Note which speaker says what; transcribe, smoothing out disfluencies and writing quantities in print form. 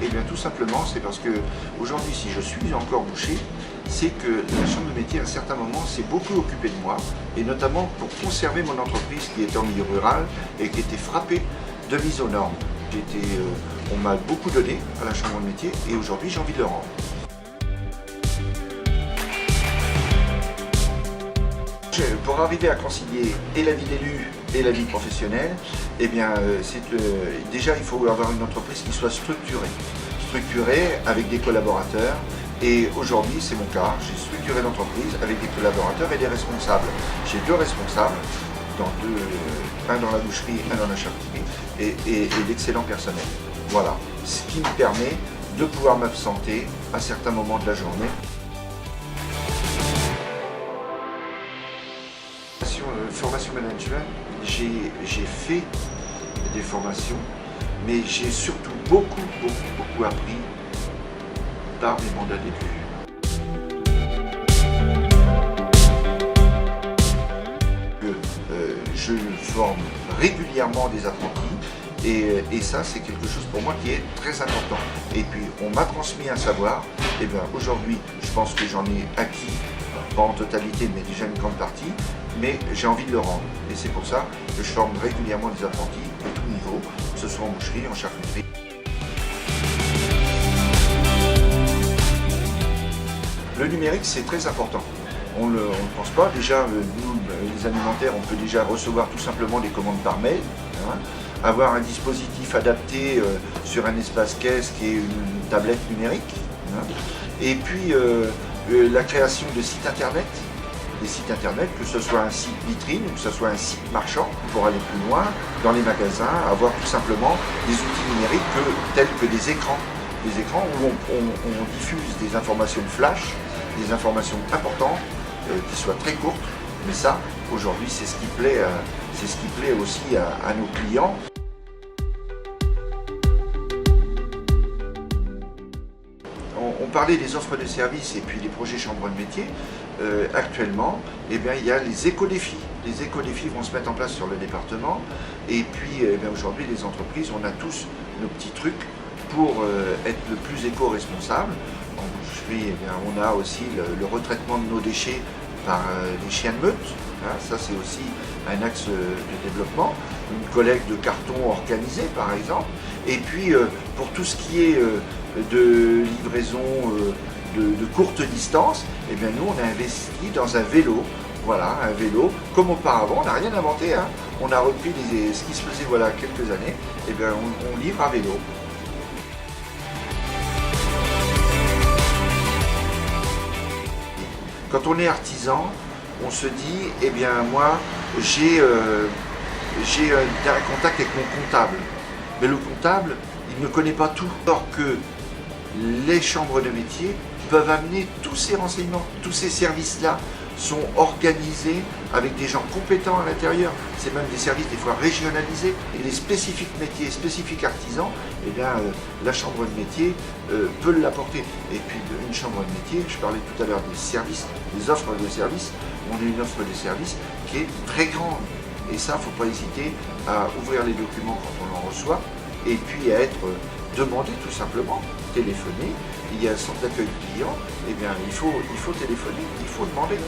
Speaker 1: Eh bien tout simplement, c'est parce que aujourd'hui, si je suis encore boucher, c'est que la chambre de métier, à un certain moment, s'est beaucoup occupée de moi, et notamment pour conserver mon entreprise qui était en milieu rural et qui était frappée de mise aux normes. On m'a beaucoup donné à la chambre de métier et aujourd'hui j'ai envie de le rendre. Pour arriver à concilier et la vie d'élu et la vie professionnelle, eh bien, déjà il faut avoir une entreprise qui soit structurée avec des collaborateurs. Et aujourd'hui, c'est mon cas, j'ai structuré l'entreprise avec des collaborateurs et des responsables. J'ai deux responsables, un dans la boucherie, un dans la charcuterie, et d'excellents personnels. Voilà, ce qui me permet de pouvoir m'absenter à certains moments de la journée. Formation management, j'ai fait des formations, mais j'ai surtout beaucoup appris par mes mandats d'élu. Je forme régulièrement des apprentis et ça c'est quelque chose pour moi qui est très important. Et puis on m'a transmis un savoir, et bien aujourd'hui je pense que j'en ai acquis, pas en totalité mais déjà une grande partie, mais j'ai envie de le rendre. Et c'est pour ça que je forme régulièrement des apprentis de tout niveau, que ce soit en boucherie, en charcuterie. Le numérique, c'est très important. On ne pense pas. Déjà, nous, les alimentaires, on peut déjà recevoir tout simplement des commandes par mail. Hein, avoir un dispositif adapté sur un espace caisse qui est une tablette numérique. Hein, et puis, la création de sites internet. Des sites internet, que ce soit un site vitrine ou que ce soit un site marchand, pour aller plus loin, dans les magasins, avoir tout simplement des outils numériques tels que des écrans. Des écrans où on diffuse des informations flash, des informations importantes, qui soient très courtes, mais ça, aujourd'hui, c'est ce qui plaît aussi à nos clients. On parlait des offres de services et puis des projets chambre de métier. Actuellement, eh bien, il y a les éco-défis. Les éco-défis vont se mettre en place sur le département. Et puis aujourd'hui, les entreprises, on a tous nos petits trucs pour être le plus éco-responsable. En boucherie, on a aussi le retraitement de nos déchets par les chiens de meute. Hein, ça, c'est aussi un axe de développement. Une collecte de carton organisée, par exemple. Et puis, pour tout ce qui est de livraison de courte distance, eh bien, nous, on a investi dans un vélo. Voilà, un vélo. Comme auparavant, on n'a rien inventé. Hein. On a repris ce qui se faisait voilà, quelques années. Eh bien, on livre à vélo. Quand on est artisan, on se dit, eh bien moi, j'ai un contact avec mon comptable. Mais le comptable, il ne connaît pas tout. Alors que les chambres de métier peuvent amener tous ces renseignements, tous ces services-là sont organisés avec des gens compétents à l'intérieur. C'est même des services des fois régionalisés. Et les spécifiques métiers, spécifiques artisans, eh bien, la chambre de métier peut l'apporter. Et puis une chambre de métier, je parlais tout à l'heure des services, des offres de services. On a une offre de services qui est très grande. Et ça, il ne faut pas hésiter à ouvrir les documents quand on en reçoit et puis à être demandé tout simplement, téléphoner. Il y a un centre d'accueil client, eh bien il faut téléphoner, il faut demander.